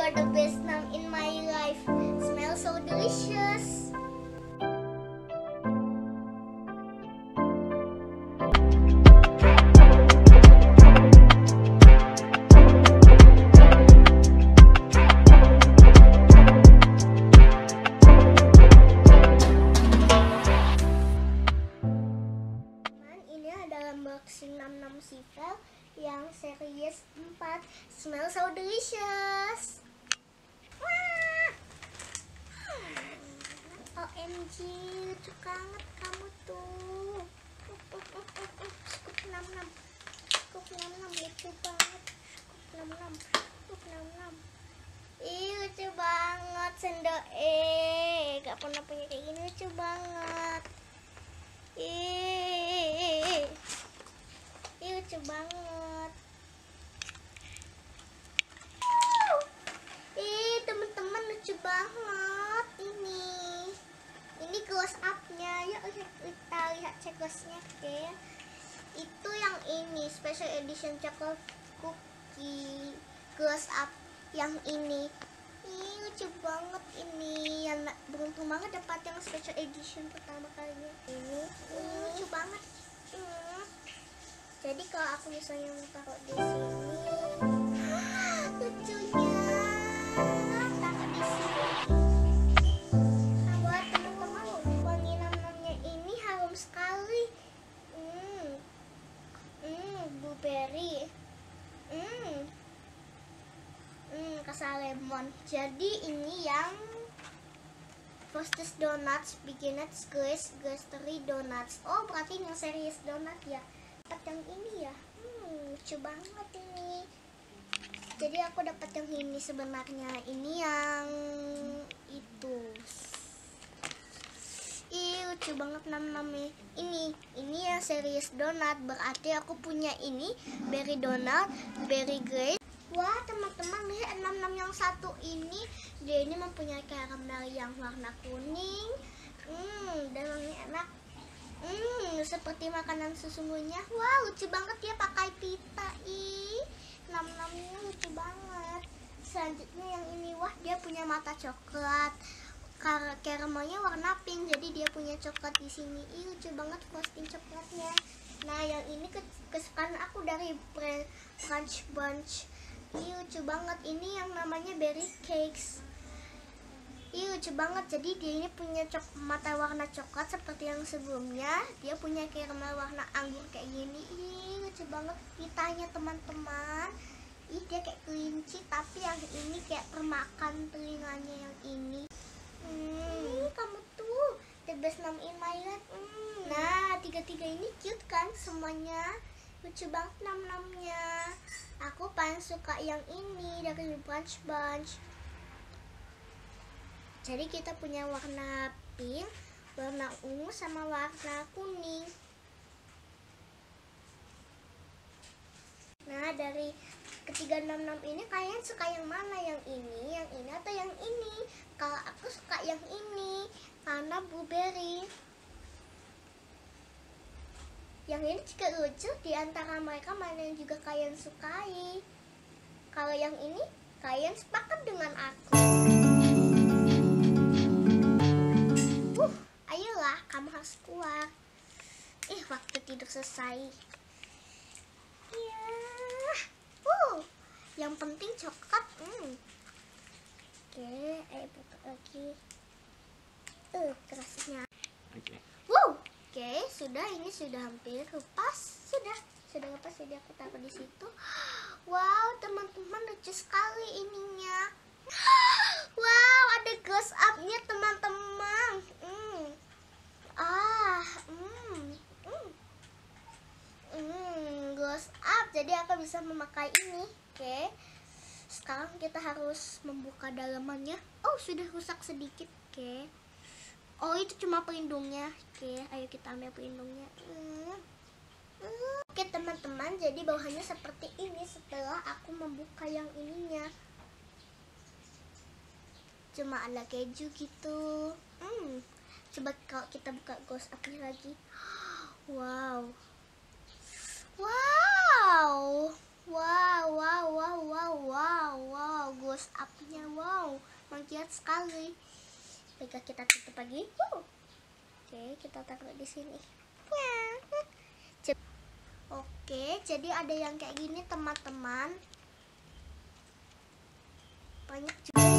you're the best name in my life. Smells so delicious. Ini adalah unboxing Nam Sivel yang series 4. Smells so delicious. Wah. OMG, lucu banget kamu tuh. Scoop nam, lucu banget. Scoop nam. Ih, lucu banget sendok. Gak pernah punya kayak gini, lucu banget. Ih, lucu banget. Teman-teman, lucu banget ini close up-nya. Yuk kita lihat cekosnya, oke. Itu yang ini special edition chocolate cookie close up yang ini. Lucu banget ini. Yang beruntung banget dapat yang special edition pertama kalinya. Ini lucu banget. Jadi kalau aku misalnya mau taruh di sini, lucunya taruh di sini. Nah, buat teman-teman, wangi namanya ini harum sekali. Blueberry. Rasa lemon. Jadi ini yang Frosted Donuts, Beginners Glaze, Glazed Donuts. Oh, berarti yang series donat ya. Dapat yang ini ya. Lucu banget ini. Jadi aku dapat yang ini sebenarnya. Ini yang itu. Lucu banget namanya. Ini yang series donat. Berarti aku punya ini berry donut, berry glaze. Wah, teman-teman, lihat 66 yang satu ini. Dia ini mempunyai karamel yang warna kuning. Dan wangi enak. Seperti makanan sesungguhnya. Wah, lucu banget ya pakai pita. 66-nya lucu banget. Selanjutnya yang ini, wah, dia punya mata coklat. Karamelnya warna pink, jadi dia punya coklat di sini. Lucu banget frosting coklatnya. Nah, yang ini kesukaan aku dari brand Crunch Bunch. Lucu banget, ini yang namanya berry cakes. Lucu banget, jadi dia ini punya mata warna coklat seperti yang sebelumnya. Dia punya caramel warna anggur kayak gini. Lucu banget pitanya, teman-teman. Dia kayak kelinci, tapi yang ini kayak termakan telinganya yang ini. Kamu tuh the best name in my life. Nah, tiga-tiga ini cute kan semuanya. Lucu banget nam-namnya. Aku paling suka yang ini dari Crunch Bunch. Jadi kita punya warna pink, warna ungu, sama warna kuning. Nah, dari ketiga 66 ini kalian suka yang mana? Yang ini, atau yang ini? Kalau aku suka yang ini karena blueberry. Yang ini juga lucu. Di antara mereka mana yang juga kalian sukai? Kalau yang ini kalian sepakat dengan aku. Ayolah, kamu harus keluar. Waktu tidur selesai. Yang penting coklat. Oke, ayo buka lagi. Kerasnya. Oke, sudah, ini sudah hampir lepas. Sudah lepas, jadi aku taruh di situ. Wow, teman-teman, lucu sekali ininya. Wow, ada close up-nya, teman-teman. Close up, jadi aku bisa memakai ini. Oke, sekarang kita harus membuka dalamannya. Oh, sudah rusak sedikit. Oke. Oh, itu cuma pelindungnya. Oke, ayo kita ambil pelindungnya. Oke, teman-teman, jadi bahannya seperti ini setelah aku membuka yang ininya. Cuma ada keju gitu. Coba kalau kita buka close up-nya lagi. Wow. close up-nya. Wow, mengkilat sekali. Baiklah, kita tutup lagi. Oke, kita taruh di sini. Oke, jadi ada yang kayak gini teman-teman. Banyak juga